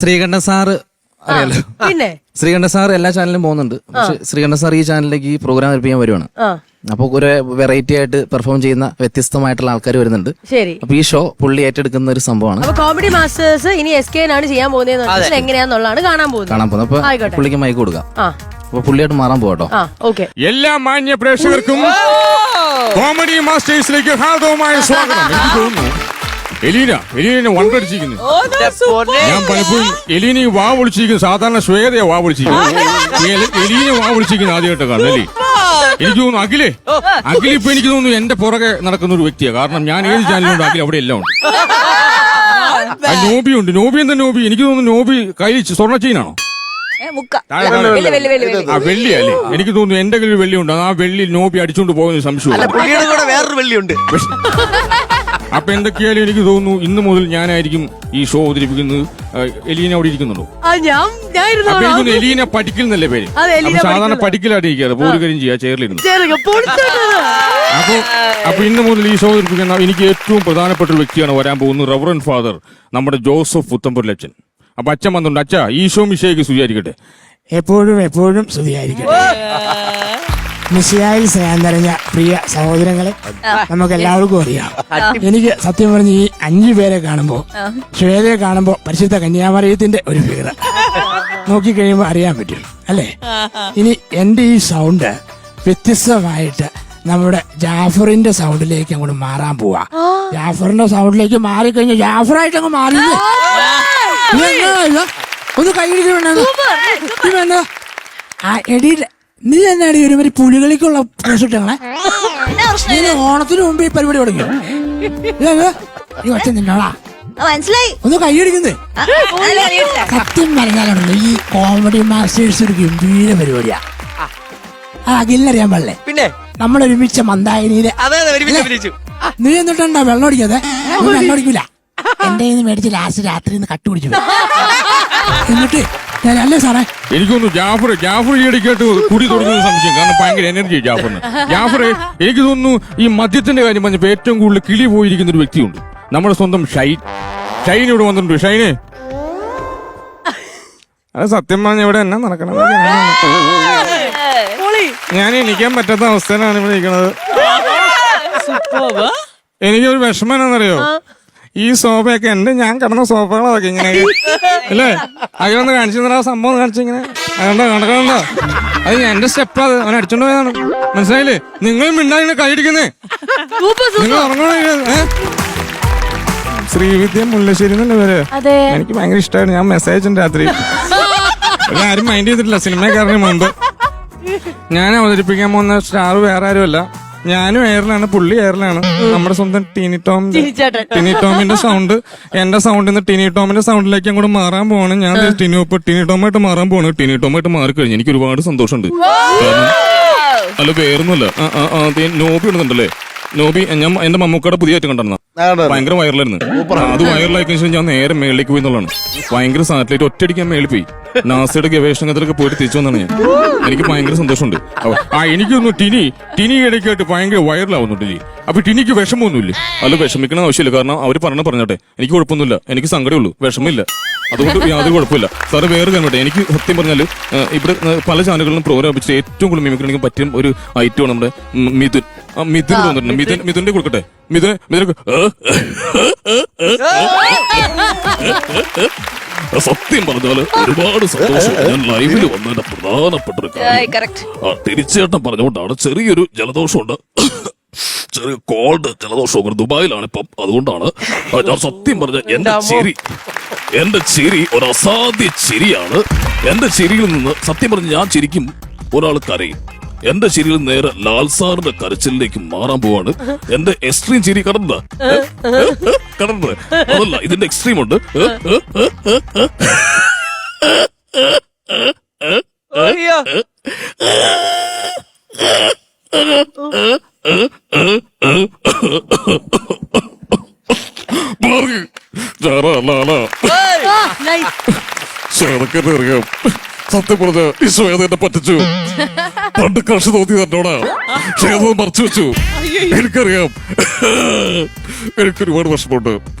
Sreekandan sir അറിയാലോ. പിന്നെ Sreekandan sir എല്ലാ ചാനലിലും പോകുന്നുണ്ട്. പക്ഷെ ശ്രീകണ്ഠൻ സാർ ഈ ചാനലിലേക്ക് ഈ പ്രോഗ്രാം ഏൽപ്പിക്കാൻ വരുവാണ്. അപ്പൊ ഒരു വെറൈറ്റി ആയിട്ട് പെർഫോം ചെയ്യുന്ന വ്യത്യസ്തമായിട്ടുള്ള ആൾക്കാർ വരുന്നുണ്ട്. ശരി. അപ്പൊ ഈ ഷോ പുള്ളി ഏറ്റെടുക്കുന്ന ഒരു സംഭവമാണ്. അപ്പൊ കോമഡി മാസ്റ്റേഴ്സ് ഇനി SK ആണ് ചെയ്യാൻ പോകുന്നത്. എങ്ങനെയാന്നുള്ളതാണ് കാണാൻ പോകുന്നത്. അപ്പൊ പുള്ളിക്ക് മൈക്ക് കൊടുക്കാം. അപ്പൊ പുള്ളിയായിട്ട് മാറാൻ പോകട്ടോ. എല്ലാ മാന്യ പ്രേക്ഷകർക്കും കോമഡി മാസ്റ്റേഴ്സിലേക്ക് ഹാർദവമായ സ്വാഗതം. എനിക്ക് തോന്നുന്നു എലീന വണ്ടടിച്ചിരിക്കുന്നു. ഞാൻ പലപ്പോഴും എലീന വാ വിളിച്ചിരിക്കുന്നു. സാധാരണ ശ്വേതയെ വാ വിളിച്ചിരിക്കുന്നു. എലീന വാ വിളിച്ചിരിക്കുന്നു ആദ്യമായിട്ട് കാണല്ലേ. എനിക്ക് തോന്നുന്നു അഖില് ഇപ്പൊ എനിക്ക് തോന്നുന്നു എന്റെ പുറകെ നടക്കുന്ന ഒരു വ്യക്തിയാണ്. കാരണം ഞാൻ ഏത് ചാനലുണ്ട് അഖിൽ അവിടെ എല്ലാം ഉണ്ട്. നോബി ഉണ്ട്. നോബി എന്താ നോബി? എനിക്ക് തോന്നുന്നു നോബി കൈ സ്വർണ്ണ ചെയിനാണോ? വെള്ളിയല്ലേ? എനിക്ക് തോന്നുന്നു എന്റെ കയ്യിൽ വെള്ളിയുണ്ട്. ആ വെള്ളി നോബി അടിച്ചുകൊണ്ട് പോകുന്ന സംശയം. വേറൊരു വെള്ളിയുണ്ട്. അപ്പൊ എന്തൊക്കെയാലും എനിക്ക് തോന്നുന്നു ഇന്ന് മുതൽ ഞാനായിരിക്കും ഈ ഷോ അവതരിപ്പിക്കുന്നത്. എലീന അവിടെ ഇരിക്കുന്നുണ്ടോ? അപ്പൊ എനിക്ക് എലീന പഠിക്കൽ എന്നല്ലേ പേര്. സാധാരണ പഠിക്കലായിട്ട് ഇരിക്കാതെ ഒരു കാര്യം ചെയ്യാ, ചെയറിലിരുന്നു. അപ്പൊ ഇന്ന് മുതൽ ഈ ഷോ അവതരിപ്പിക്കുന്ന എനിക്ക് ഏറ്റവും പ്രധാനപ്പെട്ട ഒരു വ്യക്തിയാണ് വരാൻ പോകുന്നത്. റവറൻ ഫാദർ നമ്മുടെ ജോസഫ് പുത്തമ്പുരലച്ചൻ. അപ്പൊ അച്ഛൻ വന്നിട്ടുണ്ട്. അച്ഛാ, ഈശോ മിശിഹായ്ക്ക് സ്തുതിയായിരിക്കട്ടെ. എപ്പോഴും സ്തുതിയായിരിക്കട്ടെ. മിശിഹായിൽ സ്നേഹം നിറഞ്ഞ പ്രിയ സഹോദരങ്ങളെ, നമുക്ക് എല്ലാവർക്കും അറിയാം. എനിക്ക് സത്യം പറഞ്ഞ് ഈ 5 പേരെ കാണുമ്പോ, ശ്വേതയെ കാണുമ്പോ പരിശുദ്ധ കന്യാമറിയത്തിന്റെ ഒരു ഫിഗർ നോക്കിക്കഴിയുമ്പോ അറിയാൻ പറ്റും അല്ലേ. ഇനി എന്റെ ഈ സൗണ്ട് വ്യത്യസ്തമായിട്ട് നമ്മുടെ ജാഫറിന്റെ സൗണ്ടിലേക്ക് അങ്ങോട്ട് മാറാൻ പോവാ. ജാഫറിന്റെ സൗണ്ടിലേക്ക് മാറിക്കഴിഞ്ഞാൽ ജാഫറായിട്ട് അങ്ങ് മാറിയില്ലേ. ഒന്ന് കൈയിടിക്കണ ആ എടിയില്ല. നീ എന്നാടി ഒരുമാതിരി പുലികളിക്കുള്ള ഡ്രസ് ഇട്ടങ്ങളെ. നീ ഓണത്തിന് മുമ്പ് ഈ പരിപാടി തുടങ്ങി. നീ ഒച്ച നിന്നോളാ മനസ്സിലായി. ഒന്ന് കൈയടിക്കുന്നേ. സത്യം പറഞ്ഞാലുണ്ടല്ലോ ഈ കോമഡി മാസ്റ്റേഴ്സ് ഒരു ഗംഭീര പരിപാടിയാ. അഖിലിനറിയാൻ പാടില്ലേ? പിന്നെ നമ്മളൊരുമിച്ച മന്ദാകിനിയിലെ നീ എന്നിട്ടുണ്ടോ വെള്ളം അടിക്കാതെ? വെള്ളം അടിക്കൂല. എന്റെ മേടിച്ച് ലാസ്റ്റ് രാത്രി കട്ടു പിടിച്ചു. എന്നിട്ട് അല്ലേ സാറേ, എനിക്കൊന്നു ജാഫർ ഈയിടയ്ക്കായിട്ട് കുടി തുടങ്ങുന്ന സംശയം. കാരണം ഭയങ്കര എനർജി ജാഫറിന്. എനിക്ക് തോന്നുന്നു ഈ മദ്യത്തിന്റെ കാര്യം പറഞ്ഞപ്പോ ഏറ്റവും കൂടുതൽ കിളി പോയിരിക്കുന്ന ഒരു വ്യക്തിയുണ്ട്. നമ്മുടെ സ്വന്തം ഷൈൻ ഇവിടെ വന്നിട്ടുണ്ട്. ഷൈനെ, അത് സത്യം പറഞ്ഞ ഇവിടെ എന്നാ നടക്കണം. ഞാൻ എണീക്കാൻ പറ്റാത്ത അവസ്ഥയിലാണ് ഇവിടെ ഇരിക്കണത്. എനിക്കൊരു വിഷമം എന്നാന്നറിയോ, ഈ സോഫയൊക്കെ ഞാൻ കിടന്ന സോഫകളൊക്കെ ഇങ്ങനെ അല്ലേ. അതിലൊന്ന് കാണിച്ചു തന്നെ ആ സംഭവം കാണിച്ചിങ്ങനെ നടക്കണോ. അത് എന്റെ സ്റ്റെപ്പ്, അത് അവൻ അടിച്ചോണ്ട് പോയതാണ്. മനസ്സിലായില്ലേ? നിങ്ങൾ മിണ്ടാങ്ങനെ കൈയടിക്കുന്നേ. നിങ്ങൾ ഉറങ്ങണോ? ശ്രീവിദ്യ മുല്ലശ്ശേരി എന്നല്ലേ പേര്. എനിക്ക് ഭയങ്കര ഇഷ്ടമായിരുന്നു. ഞാൻ മെസ്സേജ് ഉണ്ട് രാത്രി. ആരും മൈൻഡ് ചെയ്തിട്ടില്ല. സിനിമക്കാരന് മുമ്പ് ഞാൻ അവതരിപ്പിക്കാൻ പോകുന്ന സ്റ്റാർ വേറെ ആരുമല്ല, ഞാനും എയറിലാണ്, പുള്ളി എയറിലാണ്. നമ്മുടെ സ്വന്തം ടിനി ടോമിന്റെ സൗണ്ട് എന്റെ സൗണ്ടിൽ നിന്ന് ടിനി ടോമിന്റെ സൗണ്ടിലേക്ക് അങ്ങോട്ട് മാറാൻ പോവാണ്. ഞാൻ ടിനി ടോമായിട്ട് മാറാൻ പോവാണ്. ടിനി ടോമായിട്ട് മാറിക്കഴിഞ്ഞു എനിക്ക് ഒരുപാട് സന്തോഷമുണ്ട്. അല്ല വേറൊന്നുമല്ല, നോബി ഇടുന്നുണ്ടല്ലേ. നോബി ഞാൻ എന്റെ മമ്മൂക്കയുടെ പുതിയ ഐറ്റം കണ്ടിരുന്ന ഭയങ്കര വൈറലായിരുന്നു. അത് വൈറലായി കഴിഞ്ഞാൽ ഞാൻ നേരെ മേളിലേക്ക് പോയി എന്നുള്ളതാണ്. ഭയങ്കര സാറ്റലൈറ്റ് ഒറ്റയടിക്കാൻ മേളിൽ പോയി. നാസയുടെ ഗവേഷണത്തിലൊക്കെ പോയിട്ട് തിരിച്ചു വന്നാണ് ഞാൻ. എനിക്ക് ഭയങ്കര സന്തോഷമുണ്ട്. എനിക്കൊന്നു ടിനി ഇടയ്ക്കായിട്ട് ഭയങ്കര വൈറലാവുന്നുണ്ട്. അപ്പൊ ടിനിക്ക് വിഷമമൊന്നുമില്ലേ? അല്ല വിഷമിക്കണ ആവശ്യമില്ല. കാരണം അവര് പറഞ്ഞോട്ടെ. എനിക്ക് കുഴപ്പമൊന്നുമില്ല. എനിക്ക് സങ്കടമുള്ളൂ, വിഷമില്ല. അതുകൊണ്ട് യാതൊരു കുഴപ്പമില്ല. സാറ് വേറെ കാര്യം, എനിക്ക് സത്യം പറഞ്ഞാല് ഇവിടെ പല ചാനലുകളിലും പ്രോഗ്രാം വെച്ചിട്ട് ഏറ്റവും കൂടുതൽ മിമിക്രിക്ക് പറ്റിയ ഒരു ഐറ്റമാണ് നമ്മുടെ മിഥുൻ തോന്നിട്ടുണ്ട്. മിഥുന്റെ കൊടുക്കട്ടെ. മിഥുൻ സത്യം പറഞ്ഞാല് ഒരുപാട് സന്തോഷം. ഞാൻ ലൈവില് വന്നതിന്റെ പ്രധാനപ്പെട്ട ഒരു കാര്യം തിരിച്ചേട്ടൻ പറഞ്ഞുകൊണ്ടാണ്. ചെറിയൊരു ജലദോഷമുണ്ട്, ചെറിയ കോൾഡ് ജലദോഷം. ദുബായിലാണ് ഇപ്പം, അതുകൊണ്ടാണ്. ഞാൻ സത്യം പറഞ്ഞ എന്റെ ചിരി ഒരു അസാധ്യ ചിരിയാണ്. എന്റെ ചിരിയിൽ നിന്ന് സത്യം പറഞ്ഞ ഞാൻ ചിരിക്കും, ഒരാൾ കരയും. എന്റെ ചിരിയിൽ നേരെ ലാൽ സാറിന്റെ കരച്ചിലേക്ക് മാറാൻ പോവാണ്. എന്റെ എക്സ്ട്രീം ചിരി കടന്നത് അതല്ല, ഇതിന്റെ എക്സ്ട്രീം ഉണ്ട്. ശ്വേതക്ക് എന്നെ അറിയാം. സത്യം പറഞ്ഞ ഈ ശ്വേത എന്നെ പറ്റിച്ചു. പണ്ട് ക്രഷ് തോന്നി തന്നോടാ. ശ്വേത മറച്ചു വെച്ചു. എനിക്കറിയാം. എനിക്കൊരുപാട് വിഷമമുണ്ട്.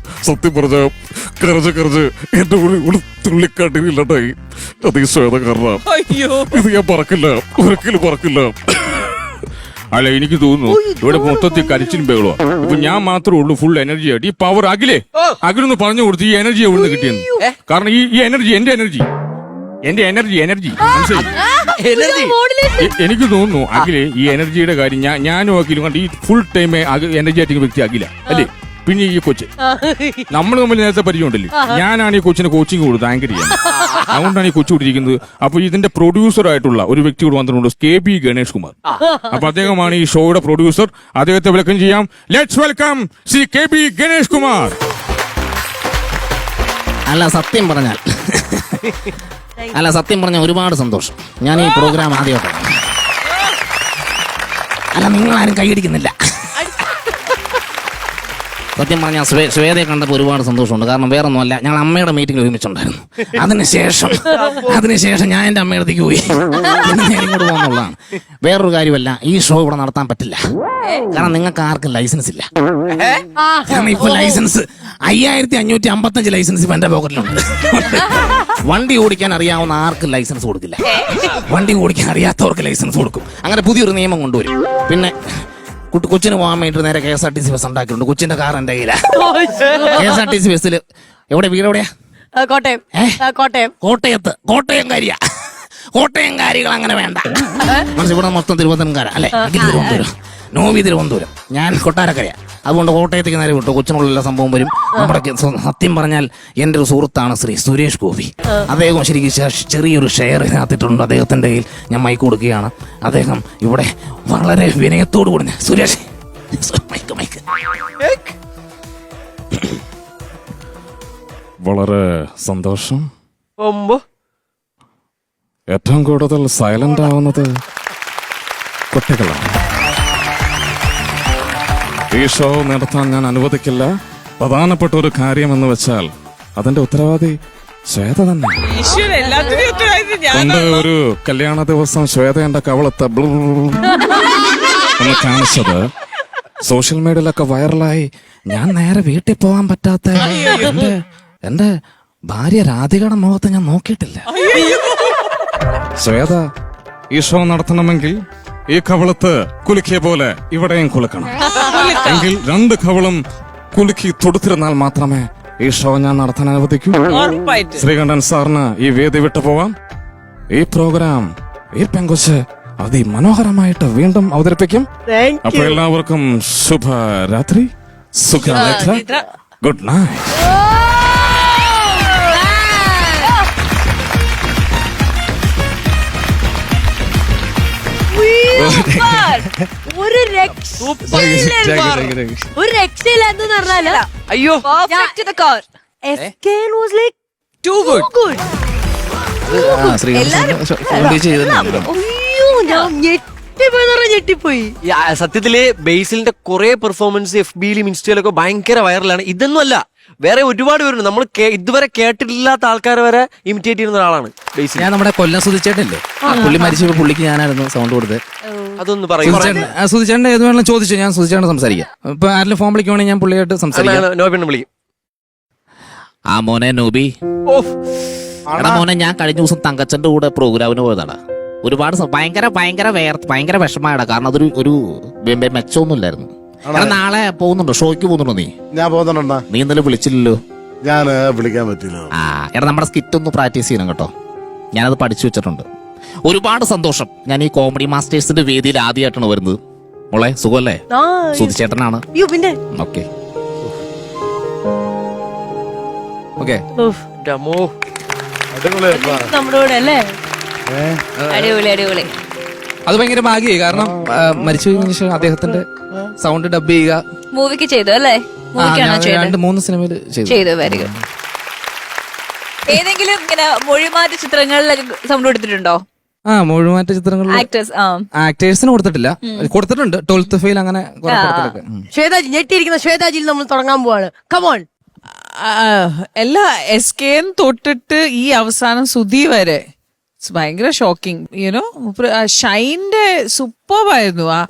സത്യം പറഞ്ഞ കരഞ്ഞ് എന്റെ തുള്ളിക്കാട്ടിയില്ലാണ്ടായി. അത് ഈ ശ്വേത കാരണം. ഇത് ഞാൻ പറക്കില്ല, ഒരിക്കലും പറക്കില്ല. അല്ല, എനിക്ക് തോന്നുന്നു ഇവിടെ മൊത്തത്തിൽ കരിച്ചിലും ബഹളോ. ഇപ്പൊ ഞാൻ മാത്രമേ ഉള്ളൂ ഫുൾ എനർജി ആയിട്ട്. ഈ പവർ അഖിലൊന്ന് പറഞ്ഞു കൊടുത്ത് ഈ എനർജി എവിടെ നിന്ന് കിട്ടിയെന്ന്. കാരണം ഈ എനർജി എന്റെ എനർജി എനിക്ക് തോന്നുന്നു അഖിലെ ഈ എനർജിയുടെ കാര്യം ഞാനും അഖിലും കണ്ട് ഈ ഫുൾ ടൈം എനർജി ആയിട്ട് വ്യക്തി അഖില അല്ലേ. പിന്നെ ഈ കൊച്ച് നമ്മൾ തമ്മിൽ നേരത്തെ പരിചയമുണ്ടല്ലേ. ഞാനാണ് ഈ കൊച്ചിന് കോച്ചിങ് കൊടുത്ത് ആങ്കർ ചെയ്യാൻ. അതുകൊണ്ടാണ് ഈ കൊച്ചു കൊടുത്തിരിക്കുന്നത്. അപ്പൊ ഇതിന്റെ പ്രൊഡ്യൂസർ ആയിട്ടുള്ള ഒരു വ്യക്തി കൂടെ വന്നിട്ടുണ്ട്, KB ഗണേഷ് കുമാർ. അപ്പൊ അദ്ദേഹമാണ് ഈ ഷോയുടെ പ്രൊഡ്യൂസർ. അദ്ദേഹത്തെ വെൽക്കം ചെയ്യാം. Let's welcome Shri KB Ganesh Kumar. അല്ല സത്യം പറഞ്ഞാൽ ഒരുപാട് സന്തോഷം. ഞാൻ ഈ പ്രോഗ്രാം ആദ്യമായിട്ടാണ്. അല്ല, നിങ്ങളാരും കൈയടിക്കുന്നില്ല. സത്യം പറഞ്ഞാൽ ശ്വേതയെ കണ്ടപ്പോൾ ഒരുപാട് സന്തോഷമുണ്ട്. കാരണം വേറെ ഒന്നുമല്ല, ഞങ്ങൾ അമ്മയുടെ മീറ്റിംഗിൽ ഒരുമിച്ചുണ്ടായിരുന്നു. അതിനുശേഷം ഞാൻ എൻ്റെ അമ്മയുടെ അടുത്തേക്ക് പോയി. പിന്നെ ഞാൻ ഇങ്ങോട്ട് പോകുന്നുള്ളതാണ്. വേറൊരു കാര്യമല്ല, ഈ ഷോ ഇവിടെ നടത്താൻ പറ്റില്ല. കാരണം നിങ്ങൾക്ക് ആർക്കും ലൈസൻസ് ഇല്ല. കാരണം ഇപ്പൊ ലൈസൻസ് 5555 ലൈസൻസ് ഇപ്പൊ എന്റെ പോക്കറ്റിലുണ്ട്. വണ്ടി ഓടിക്കാൻ അറിയാവുന്ന ആർക്കും ലൈസൻസ് കൊടുക്കില്ല. വണ്ടി ഓടിക്കാൻ അറിയാത്തവർക്ക് ലൈസൻസ് കൊടുക്കും. അങ്ങനെ പുതിയൊരു നിയമം കൊണ്ടുവരും. പിന്നെ കൊച്ചിന് പോകാൻ വേണ്ടി നേരെ KSRTC ബസ് ഉണ്ടാക്കിയിട്ടുണ്ട്. കൊച്ചിന്റെ കാർ എന്റെ കയ്യിലാ. KSRTC ബസ്സിൽ വീട് എവിടെയാ? കോട്ടയംകാരിയാ. കോട്ടയംകാരികൾ അങ്ങനെ വേണ്ട. മനസ്സിൽ ഇവിടെ മൊത്തം തിരുവനന്തപുരംകാരാ അല്ലെ. നോവി തിരുവനന്തപുരം, ഞാൻ കൊട്ടാരക്കരയാ. അതുകൊണ്ട് കോട്ടയത്തേക്ക് നേരെ വിട്ടു. കൊച്ചിനുള്ള എല്ലാ സംഭവം വരും. നമ്മുടെ സത്യം പറഞ്ഞാൽ എൻ്റെ ഒരു സുഹൃത്താണ് ശ്രീ സുരേഷ് ഗോപി. അദ്ദേഹം ശരിക്കും ചെറിയൊരു ഷെയർ ഇതിനകത്തിട്ടുണ്ട്. അദ്ദേഹത്തിൻ്റെ കയ്യിൽ ഞാൻ മൈക്ക് കൊടുക്കുകയാണ്. അദ്ദേഹം ഇവിടെ വളരെ വിനയത്തോടു കൂടി സുരേഷ് മൈക്ക് വളരെ സന്തോഷം. ഏറ്റവും കൂടുതൽ സൈലന്റ് ആവുന്നത് കുട്ടികളാണ്. ഈ ഷോ നടത്താൻ ഞാൻ അനുവദിക്കില്ല. പ്രധാനപ്പെട്ട ഒരു കാര്യമെന്ന് വെച്ചാൽ അതിന്റെ ഉത്തരവാദി ശ്വേത തന്നെ. പണ്ട് ഒരു കല്യാണ ദിവസം ശ്വേത എന്റെ കവളത്ത് ഒന്ന് കാണിച്ചത് സോഷ്യൽ മീഡിയയിലൊക്കെ വൈറലായി. ഞാൻ നേരെ വീട്ടിൽ പോകാൻ പറ്റാത്ത എന്റെ ഭാര്യ രാധികയുടെ മുഖത്ത് ഞാൻ നോക്കിയിട്ടില്ല. ശ്വേത ഈ ഷോ നടത്തണമെങ്കിൽ ഈ കവളത്ത് കുലുക്കിയ പോലെ ഇവിടെയും കുലുക്കണം. എങ്കിൽ 2 കവളും കുലുക്കി തൊടുത്തിരുന്നാൽ മാത്രമേ ഈ ഷോ ഞാൻ നടത്താൻ അനുവദിക്കൂ. ശ്രീകണ്ഠൻ സാറിന് ഈ വേദി വിട്ടു പോവാം. ഈ പ്രോഗ്രാം ഈ പെങ്കൊച്ച് അതിമനോഹരമായിട്ട് വീണ്ടും അവതരിപ്പിക്കും. അപ്പൊ എല്ലാവർക്കും ശുഭരാത്രി, സുഖനിദ്ര, ഗുഡ് നൈറ്റ്. ഒരു രക്ഷയില്ലെന്ന് പറഞ്ഞാല് അയ്യോ ഞെട്ടിപ്പോയി. സത്യത്തില് ബേസിലിന്റെ കുറെ പെർഫോമൻസ് FBയിലും ഇൻസ്റ്റയിലൊക്കെ ഭയങ്കര വൈറലാണ്. ഇതൊന്നും അല്ല, വേറെ ഒരുപാട് പേരുണ്ട്. നമ്മൾ ഇതുവരെ കേട്ടിട്ടില്ലാത്ത ആൾക്കാരെ വരെ ഇമിറ്റേറ്റ് ചെയ്യുന്ന ഒരാളാണ് ബേസിൽ. ഞാൻ നമ്മുടെ കൊല്ലം സുധിച്ചേട്ടല്ലേ, പുള്ളി മരിച്ചപ്പോ പുള്ളിക്ക് ഞാനായിരുന്നു സൗണ്ട് കൊടുത്തത്. അതൊന്ന് പറയും. സുധിച്ചേട്ടൻ ഏത് വേണം ചോദിച്ചു, ഞാൻ സുധിച്ചേട്ടൻ സംസാരിക്കാം. ഇപ്പൊ ആരെങ്കിലും ഫോൺ വിളിക്കുവാണെങ്കിൽ ഞാൻ പുള്ളിയായിട്ട് സംസാരിക്കാം. നോബിനെ വിളിക്കും. ആ മോനെ നോബി, എടാ മോനെ, ഞാൻ കഴിഞ്ഞ ദിവസം തങ്കച്ചന്റെ കൂടെ പ്രോഗ്രാമിന് പോയതാണ്. ഒരുപാട് ഭയങ്കര വിഷമായടാ. കാരണം അതൊരു മെച്ചമൊന്നും ഇല്ലായിരുന്നു. നാളെ പോകുന്നുണ്ടോ? ഷോയ്ക്ക് പോകുന്നുണ്ടോ നീ? ഞാൻ പോകുന്നുണ്ടോ? നീ ഇന്നലെ വിളിച്ചില്ലല്ലോ. ഞാൻ വിളിക്കാൻ പറ്റില്ല. എടാ നമ്മുടെ സ്കിറ്റ് ഒന്ന് പ്രാക്ടീസ് ചെയ്യണം കേട്ടോ. ഞാനത് പഠിച്ചു വെച്ചിട്ടുണ്ട്. ഒരുപാട് സന്തോഷം. ഞാൻ ഈ കോമഡി മാസ്റ്റേഴ്സിന്റെ വേദിയിൽ ആദ്യമായിട്ടാണ് വരുന്നത്. മോളെ സുഖമല്ലേ? സുധിച്ചേട്ടനാണ്. Okay okay. നമ്മുടെ കൂടെ അല്ലേ? അടിപൊളി. അത് ഭയങ്കര ഭാഗ്യമായി. കാരണം മരിച്ചു കഴിഞ്ഞ ശേഷം അദ്ദേഹത്തിന്റെ സൗണ്ട് ഡബ് ചെയ്യുക മൂവിക്ക് ചെയ്തു അല്ലേ? 2-3 സിനിമയിൽ ചെയ്തു. Very good. ഏതെങ്കിലും ഇങ്ങനെ മൊഴിമാറ്റ ചിത്രങ്ങളിലൊക്കെ സൗണ്ട് കൊടുത്തിട്ടുണ്ടോ? മൊഴിമാറ്റ ചിത്രങ്ങളിൽ ആക്ടേഴ്സിന് കൊടുത്തിട്ടുണ്ട്. 12th ഫെയിൽ അങ്ങനെ. ശ്വേതാജി ഞെട്ടിയിരിക്കുന്ന ശ്വേതാജിയിൽ നമ്മൾ തുടങ്ങാൻ പോവാണ്. കമോൺ. എല്ലാ SKN തൊട്ടിട്ട് ഈ അവസാനം സുധി വരെ ഭയങ്കര ഷോക്കിംഗ്. യുനോ ഷൈൻ്റെ സൂപ്പർബായിരുന്നു. ആ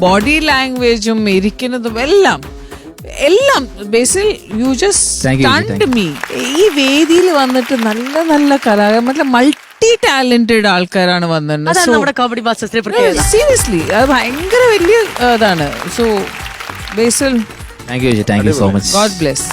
ബോഡി ലാംഗ്വേജും ഇരിക്കുന്നതും എല്ലാം ബേസിൽ യു ജസ്റ്റ് മീ. ഈ വേദിയിൽ വന്നിട്ട് നല്ല നല്ല കലാകാരന്മാർ മൾട്ടി ടാലന്റഡ് ആൾക്കാരാണ് വന്നിട്ടുണ്ട്. നമ്മുടെ കോമഡി മാസ്റ്റേഴ്സിനെ പ്രത്യേകത. സീരിയസ്ലി അത് ഭയങ്കര വലിയ ഇതാണ്. So Basil thank you so much. God bless.